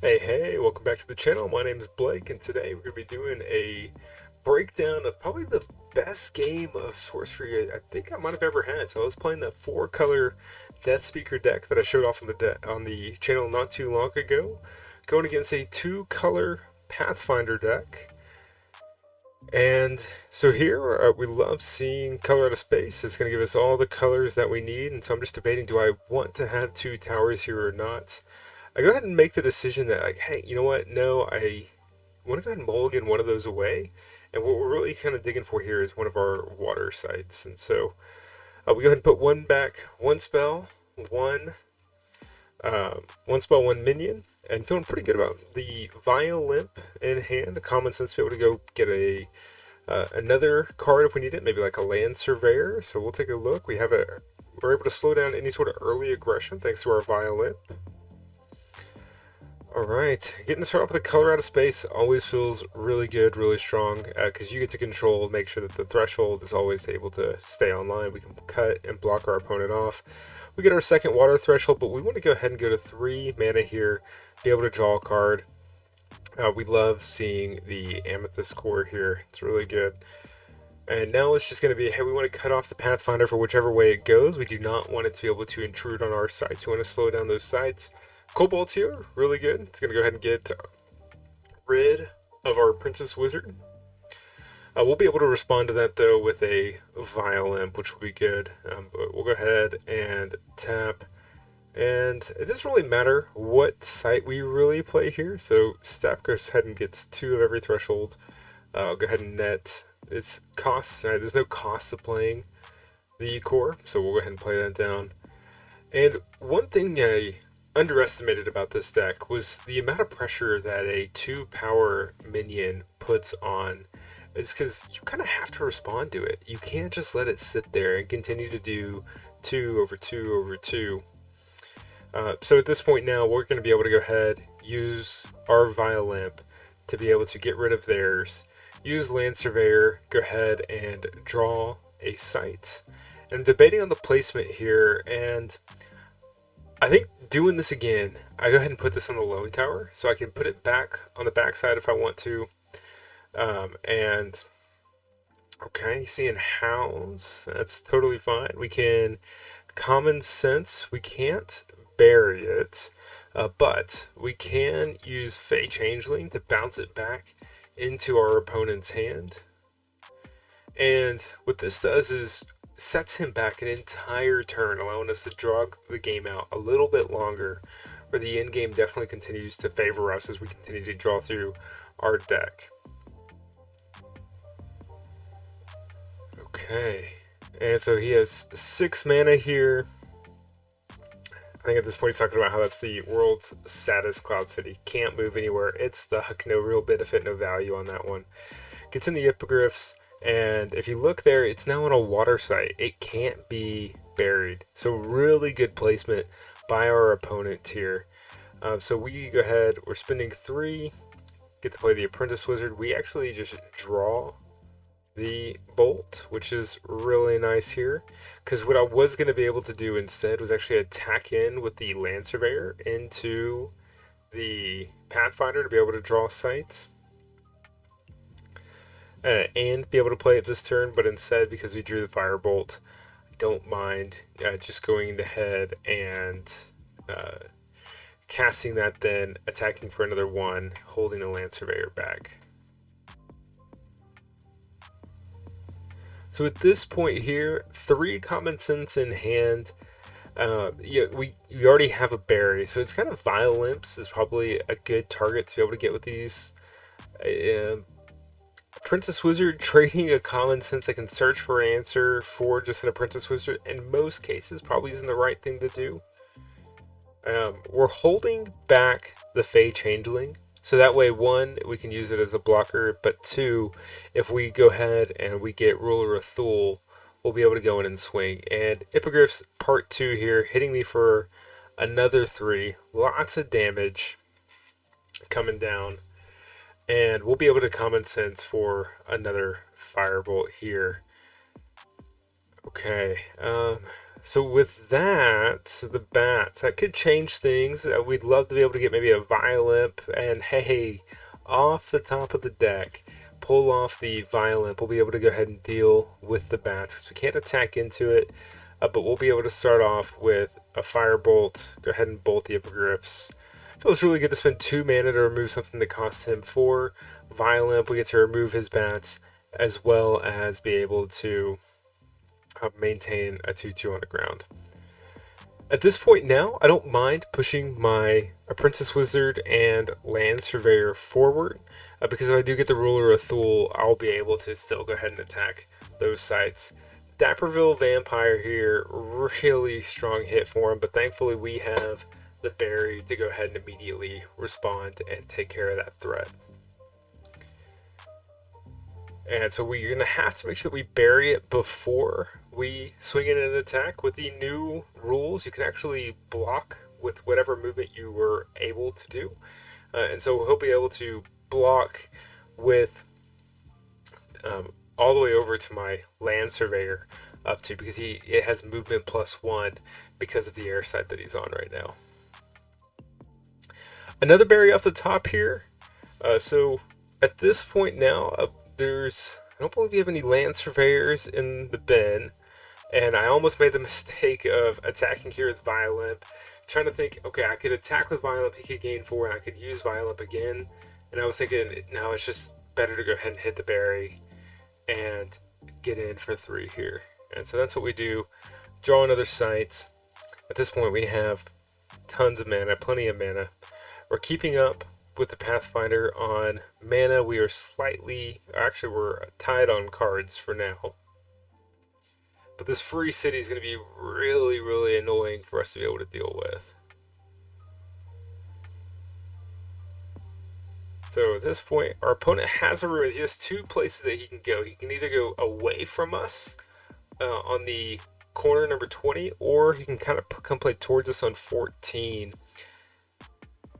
Hey, welcome back to the channel. My name is Blake, and today we're going to be doing a breakdown of probably the best game of sorcery I think I might have ever had. So I was playing that four-color Deathspeaker deck that I showed off on the channel not too long ago, going against a two-color Pathfinder deck. And so here we love seeing color out of space. It's going to give us all the colors that we need, and so I'm just debating, do I want to have two towers here or not? I go ahead and make the decision that, like, hey, you know what? No, I want to go ahead and mulligan one of those away. And what we're really kind of digging for here is one of our water sites. And so we go ahead and put one back, one one spell, one minion, and feeling pretty good about the Violent in hand. A common sense to be able to go get a another card if we need it, maybe like a Land Surveyor. So we'll take a look. We're able to slow down any sort of early aggression thanks to our Violent. Alright, getting to start off with a color out of space always feels really good, really strong, because you get to control, make sure that the threshold is always able to stay online. We can cut and block our opponent off. We get our second water threshold, but we want to go ahead and go to 3 mana here, be able to draw a card. We love seeing the Amethyst core here, it's really good. And now it's just going to be, hey, we want to cut off the Pathfinder for whichever way it goes. We do not want it to be able to intrude on our sites. We want to slow down those sites. Cobalt's here, really good. It's going to go ahead and get rid of our Princess Wizard. We'll be able to respond to that, though, with a Violent, which will be good. But we'll go ahead and tap. And it doesn't really matter what site we really play here. So Step goes ahead and gets 2 of every threshold. I'll go ahead and net its costs. There's no cost of playing the core, so we'll go ahead and play that down. And one thing I underestimated about this deck was the amount of pressure that a 2-power minion puts on. It's because you kind of have to respond to it. You can't just let it sit there and continue to do 2 over 2 over 2. So at this point now, we're going to be able to go ahead, use our Violent to be able to get rid of theirs, use Land Surveyor, go ahead and draw a site. And I'm debating on the placement here, and I think doing this again, I go ahead and put this on the lone tower, so I can put it back on the backside if I want to. And okay, seeing hounds, that's totally fine. We can common sense. We can't bury it, but we can use Fey Changeling to bounce it back into our opponent's hand. And what this does is sets him back an entire turn, allowing us to drag the game out a little bit longer, where the end game definitely continues to favor us as we continue to draw through our deck. Okay, and so he has 6 mana here. I think at this point he's talking about how that's the world's saddest Cloud City. Can't move anywhere. It's stuck. No real benefit, no value on that one. Gets in the Hippogriffs, and if you look there, it's now on a water site. It can't be buried. So really good placement by our opponent here. So we go ahead. We're spending 3. Get to play the Apprentice Wizard. We actually just draw the bolt, which is really nice here, because what I was going to be able to do instead was actually attack in with the Land Surveyor into the Pathfinder to be able to draw sites and be able to play it this turn, but instead, because we drew the Firebolt, I don't mind just going ahead and casting that, then attacking for another 1, holding the Land Surveyor back. So at this point here, 3 common sense in hand. We already have a berry, so it's kind of Violence is probably a good target to be able to get with these. Princess Wizard, trading a common sense I can search for an answer for just an Apprentice Wizard in most cases probably isn't the right thing to do. We're holding back the Fey Changeling, so that way, 1, we can use it as a blocker, but 2, if we go ahead and we get Ruler of Thule, we'll be able to go in and swing. And Hippogriffs part 2 here, hitting me for another 3. Lots of damage coming down. And we'll be able to common sense for another Firebolt here. Okay, So with that, the bats, that could change things. We'd love to be able to get maybe a Violent, and hey, off the top of the deck, pull off the Violent. We'll be able to go ahead and deal with the bats because we can't attack into it, but we'll be able to start off with a Firebolt. Go ahead and bolt the Hippogriffs. Feels really good to spend 2 mana to remove something that costs him 4. Violent, we get to remove his bats as well as be able to maintain a 2/2 on the ground. At this point now, I don't mind pushing my Apprentice Wizard and Land Surveyor forward, because if I do get the Ruler of Thule, I'll be able to still go ahead and attack those sites. Dapperville Vampire here, really strong hit for him, but thankfully we have the berry to go ahead and immediately respond and take care of that threat. And so we're going to have to make sure that we bury it before we swing in an attack. With the new rules, you can actually block with whatever movement you were able to do. And so he'll be able to block with all the way over to my Land Surveyor up to, because it has movement +1 because of the air side that he's on right now. Another berry off the top here. So at this point now, I don't believe you have any Land Surveyors in the bin, and I almost made the mistake of attacking here with Violent, trying to think, okay, I could attack with Violent, he could gain 4, and I could use Violent again, and I was thinking, no, it's just better to go ahead and hit the berry and get in for 3 here. And so that's what we do. Draw another site. At this point, we have tons of mana, plenty of mana. We're keeping up with the Pathfinder on mana. We are we're tied on cards for now. But this free city is going to be really, really annoying for us to be able to deal with. So at this point, our opponent has a ruin. He has 2 places that he can go. He can either go away from us on the corner number 20, or he can kind of come play towards us on 14.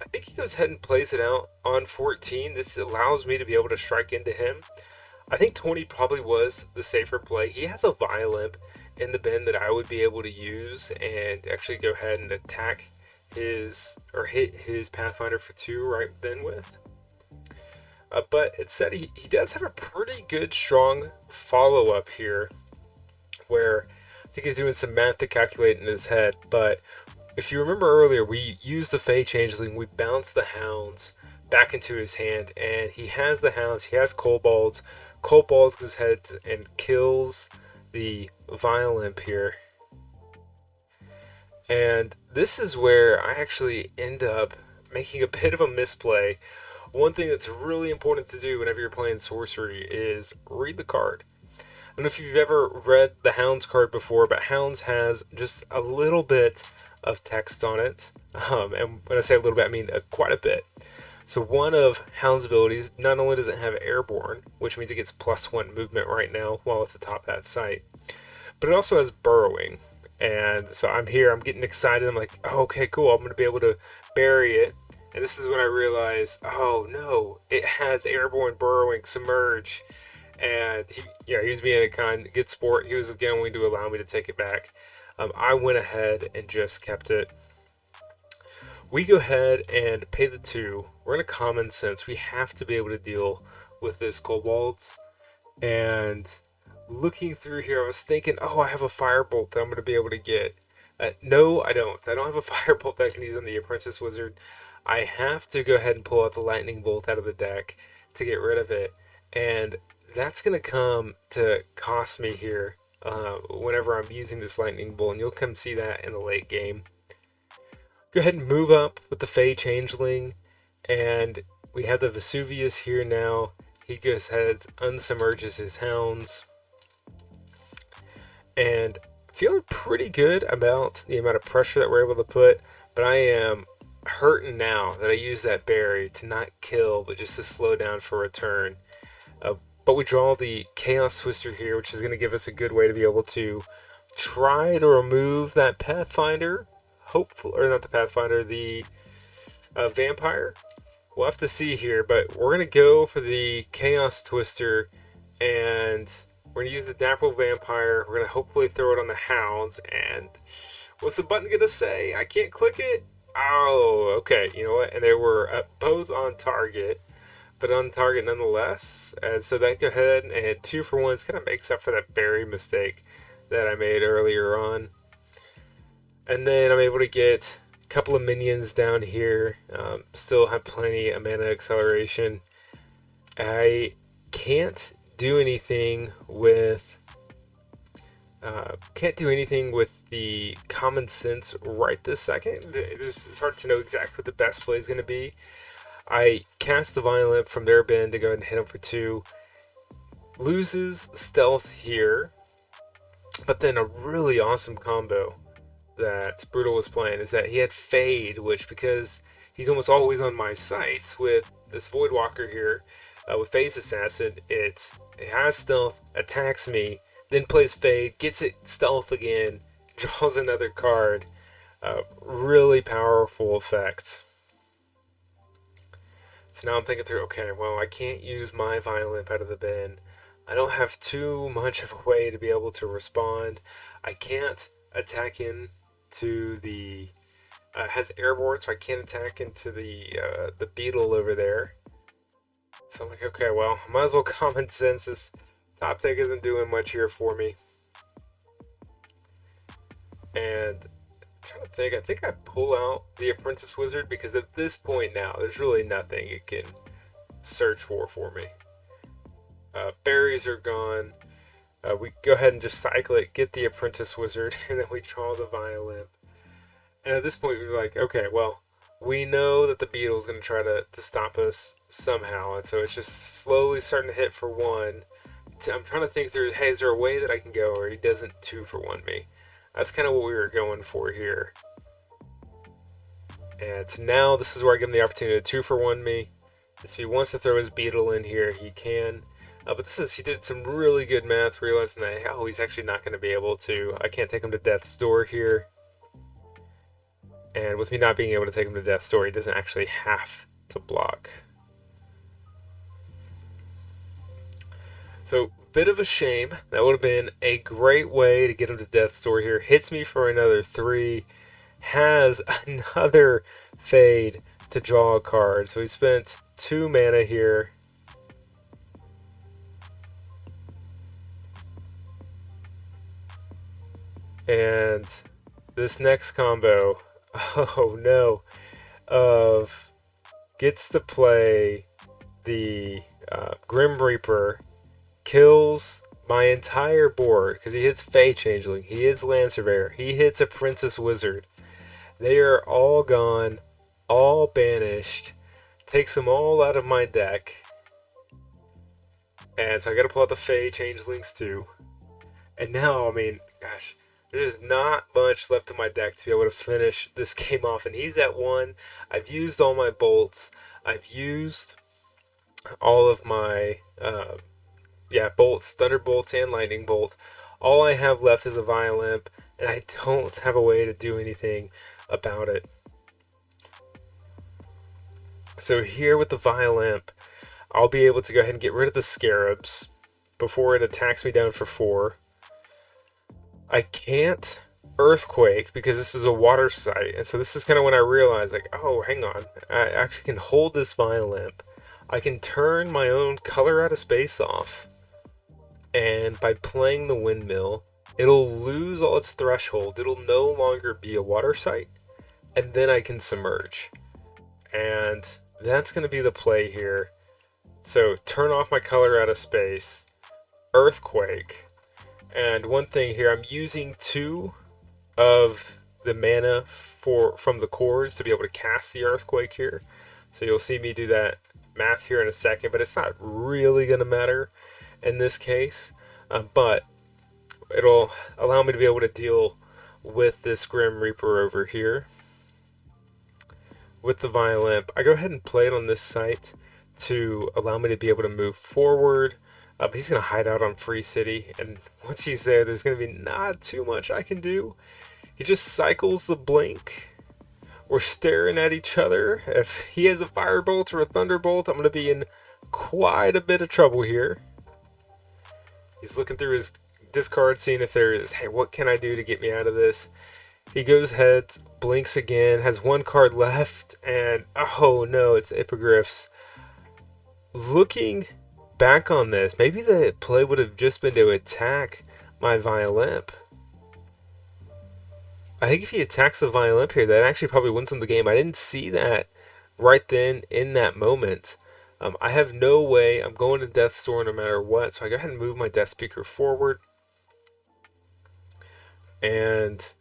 I think he goes ahead and plays it out on 14. This allows me to be able to strike into him. I think 20 probably was the safer play. He has a Violent in the bin that I would be able to use and actually go ahead and attack hit his Pathfinder for 2 right then with. But it said he does have a pretty good, strong follow-up here, where I think he's doing some math to calculate in his head, but if you remember earlier, we used the Fey Changeling, we bounced the Hounds back into his hand, and he has the Hounds, he has Kobolds. Kobolds goes ahead and kills the Violent here. And this is where I actually end up making a bit of a misplay. One thing that's really important to do whenever you're playing sorcery is read the card. I don't know if you've ever read the Hounds card before, but Hounds has just a little bit of text on it, and when I say a little bit, I mean quite a bit. So one of Hound's abilities, not only does it have Airborne, which means it gets +1 movement right now while it's atop that site, but it also has Burrowing. And so I'm getting excited. I'm like, oh, okay, cool, I'm going to be able to bury it. And this is when I realize, oh no, it has Airborne, Burrowing, Submerge. And he was being a good sport. He was going to allow me to take it back. I went ahead and just kept it. We go ahead and pay the 2. We're in a common sense. We have to be able to deal with this Kobolds. And looking through here, I was thinking, oh, I have a Firebolt that I'm going to be able to get. No, I don't. I don't have a Firebolt that I can use on the Apprentice Wizard. I have to go ahead and pull out the Lightning Bolt out of the deck to get rid of it. And that's going to come to cost me here whenever I'm using this Lightning Bolt, and you'll come see that in the late game. Go ahead and move up with the Fey Changeling, and we have the Vesuvius here now. He goes ahead, unsubmerges his Hounds, and feeling pretty good about the amount of pressure that we're able to put, but I am hurting now that I use that berry to not kill, but just to slow down for a turn. But we draw the Chaos Twister here, which is going to give us a good way to be able to try to remove that Pathfinder. Hopefully, or not the Pathfinder, the Vampire. We'll have to see here, but we're going to go for the Chaos Twister and We're going to use the Dapple Vampire. We're going to hopefully throw it on the Hounds. And what's the button going to say? I can't click it. Oh, okay. You know what? And they were both on target, but on target nonetheless. And so that go ahead and 2-for-1 kind of makes up for that berry mistake that I made earlier on. And then I'm able to get a couple of minions down here. Still have plenty of mana acceleration. I can't do anything with the common sense right this second. It's hard to know exactly what the best play is going to be. I cast the Violent from their bin to go ahead and hit him for 2. Loses stealth here, but then a really awesome combo that Brutal was playing is that he had Fade, which, because he's almost always on my sights with this Voidwalker here, with Phase Assassin, it has stealth, attacks me, then plays Fade, gets it stealth again, draws another card. Really powerful effect. So now I'm thinking through, okay, well, I can't use my Violent out of the bin. I don't have too much of a way to be able to respond. I can't attack into the has airborne, so I can't attack into the beetle over there. So I'm like, okay, well, might as well common sense. This top deck isn't doing much here for me. And I'm trying to think, I think I pull out the Apprentice Wizard because at this point now, there's really nothing it can search for me. Berries are gone. We go ahead and just cycle it, get the Apprentice Wizard, and then we draw the Violent. And at this point, we're like, okay, well, we know that the beetle's going to try to stop us somehow, and so it's just slowly starting to hit for 1. I'm trying to think through, hey, is there a way that I can go where he doesn't 2-for-1 me? That's kind of what we were going for here. And so now this is where I give him the opportunity to 2-for-1 me. If he wants to throw his beetle in here, he can. But he did some really good math, realizing that, oh, he's actually not going to be able to. I can't take him to Death's Door here. And with me not being able to take him to Death's Door, he doesn't actually have to block. So, bit of a shame. That would have been a great way to get him to Death's Door here. Hits me for another 3. Has another Fade to draw a card. So he spent 2 mana here. And this next combo, oh no, gets to play the Grim Reaper, kills my entire board because he hits Fey Changeling, he hits Land Surveyor, he hits Apprentice Wizard. They are all gone, all banished, takes them all out of my deck. And so I gotta pull out the Fey Changelings too. And now, I mean, gosh, there's not much left in my deck to be able to finish this game off. And he's at 1. I've used all my bolts. I've used all of my, bolts, Thunderbolt and Lightning Bolt. All I have left is a Violent, and I don't have a way to do anything about it. So here with the Violent, I'll be able to go ahead and get rid of the Scarabs before it attacks me down for 4. I can't Earthquake because this is a water site, and so this is kind of when I realized, like, oh, hang on, I actually can hold this Violent. I can turn my own Color Out of Space off, and by playing the Windmill, it'll lose all its threshold. It'll no longer be a water site, and then I can Submerge. And that's going to be the play here. So turn off my Color Out of Space, Earthquake. And one thing here, I'm using 2 of the mana from the cores to be able to cast the Earthquake here. So you'll see me do that math here in a second, but it's not really going to matter in this case. But it'll allow me to be able to deal with this Grim Reaper over here. With the Violent, I go ahead and play it on this site to allow me to be able to move forward. But he's going to hide out on Free City, and once he's there, there's going to be not too much I can do. He just cycles the Blink. We're staring at each other. If he has a Firebolt or a Thunderbolt, I'm going to be in quite a bit of trouble here. He's looking through his discard, seeing if there is, hey, what can I do to get me out of this? He goes heads, blinks again, has one card left, and oh no, it's Hippogriffs. Looking back on this, maybe the play would have just been to attack my Violent. I think if he attacks the Violent here, that actually probably wins him the game. I didn't see that right then in that moment. I have no way. I'm going to Death's Door no matter what, so I go ahead and move my Deathspeaker forward. And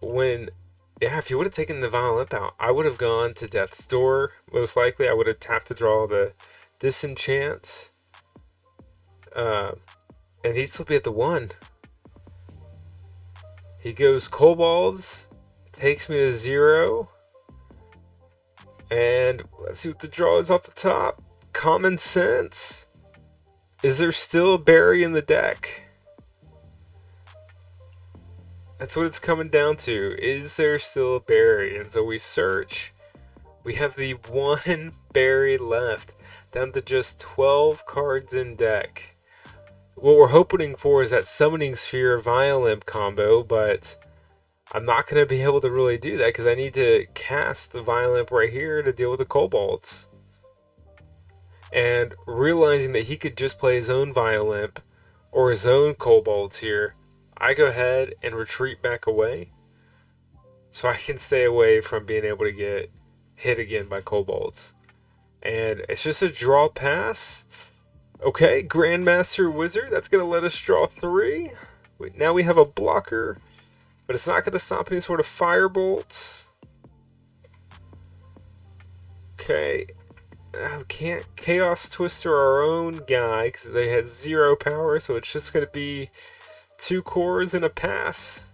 if he would have taken the Violent out, I would have gone to Death's Door, most likely. I would have tapped to draw the Disenchant. And he'd still be at the 1. He goes Kobolds, takes me to 0. And let's see what the draw is off the top. Common Sense. Is there still a berry in the deck? That's what it's coming down to. Is there still a berry? And so we search. We have the 1 berry left, down to just 12 cards in deck. What we're hoping for is that Summoning Sphere Violent combo, but I'm not going to be able to really do that because I need to cast the Violent right here to deal with the Kobolds. And realizing that he could just play his own Violent or his own Kobolds here, I go ahead and retreat back away so I can stay away from being able to get hit again by Kobolds. And it's just a draw pass. Okay, Grandmaster Wizard, that's going to let us draw 3. Now we have a blocker, but it's not going to stop any sort of firebolts. Okay, can't Chaos Twister our own guy because they had 0 power, so it's just going to be 2 cores and a pass.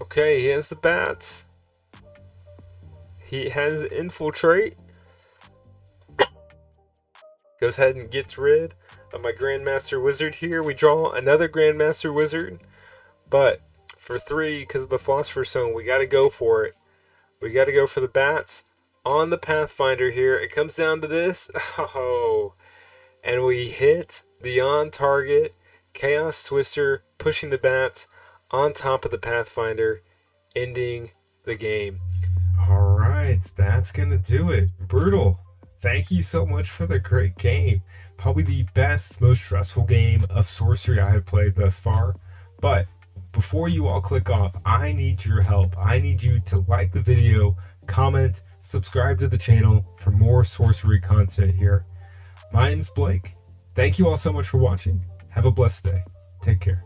Okay, he has the bats. He has Infiltrate. Goes ahead and gets rid of my Grandmaster Wizard here. We draw another Grandmaster Wizard, but for 3, because of the Philosopher's Stone, we got to go for it. We got to go for the bats on the Pathfinder here. It comes down to this. Oh, and we hit the on-target Chaos Twister, pushing the bats on top of the Pathfinder, ending the game. Alright, that's going to do it. Brutal. Thank you so much for the great game. Probably the best, most stressful game of Sorcery I have played thus far. But before you all click off, I need your help. I need you to like the video, comment, subscribe to the channel for more Sorcery content here. My name's Blake. Thank you all so much for watching. Have a blessed day. Take care.